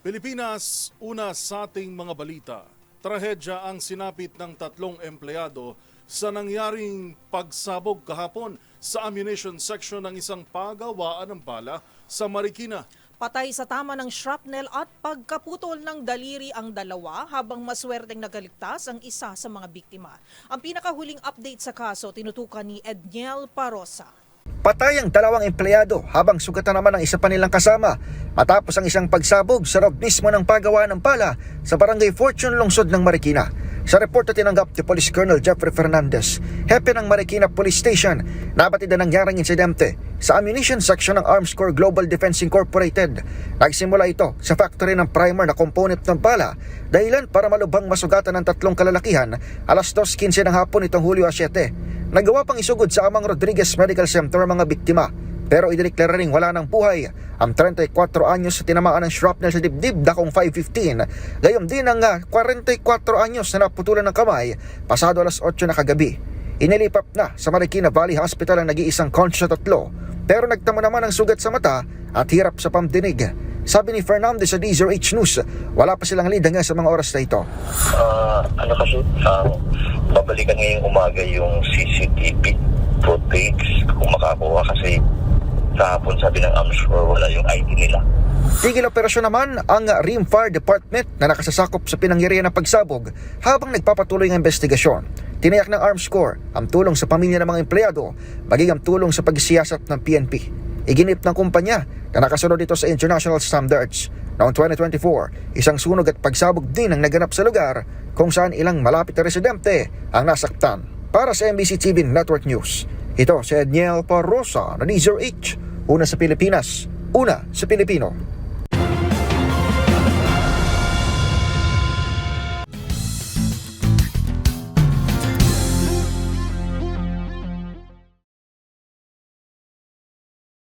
Pilipinas, una sa ating mga balita. Trahedya ang sinapit ng 3 empleyado sa nangyaring pagsabog kahapon sa ammunition section ng isang pagawaan ng bala sa Marikina. Patay sa tama ng shrapnel at pagkaputol ng daliri ang dalawa habang maswerteng nagaligtas ang isa sa mga biktima. Ang pinakahuling update sa kaso tinutukan ni Edniel Parosa. Patay ang 2 empleyado habang sugatan naman ang isa pa nilang kasama matapos ang isang pagsabog sa loob mismo ng pagawaan ng bala sa Barangay Fortune, lungsod ng Marikina. Sa report na tinanggap ni Police Colonel Jeffrey Fernandez, hepe ng Marikina Police Station, nabatid na nangyaring insidente sa ammunition section ng Arms Corps Global Defense Incorporated. Nagsimula ito sa factory ng primer na component ng bala, dahilan para malubhang masugatan ng 3 kalalakihan alas 2:15 ng hapon itong Hulyo 7. Nagawa pang isugod sa Amang Rodriguez Medical Center ang mga biktima, pero idineklara ring wala ng buhay ang 34 anyos sa tinamaan ng shrapnel sa dibdib dakong 5:15. Gayom din ang 44 anyos na naputulan ng kamay pasado alas 8 na kagabi. Inilipap na sa Marikina Valley Hospital ang nag-iisang conscious 3, pero nagtamo naman ang sugat sa mata at hirap sa pamdinig. Sabi ni Fernandez sa DZRH News, wala pa silang lead hanggang sa mga oras na ito. Babalikan ngayong umaga yung CCTV footage kung makakuha kasi kahapon sabi ng AMSCOR wala yung ID nila. Tigil operasyon naman ang Rim Fire Department na nakasasakop sa pinangyarihan ng pagsabog habang nagpapatuloy ang investigasyon. Tiniyak ng Arms Corps ang tulong sa pamilya ng mga empleyado, maging ang tulong sa pagsiyasat ng PNP. Iginip ng kumpanya na nakasunod dito sa international standards. Noong 2024, isang sunog at pagsabog din ang naganap sa lugar kung saan ilang malapit na residente ang nasaktan. Para sa MBC TV Network News, ito si Edniel Parosa na DZRH, una sa Pilipinas, una sa Pilipino.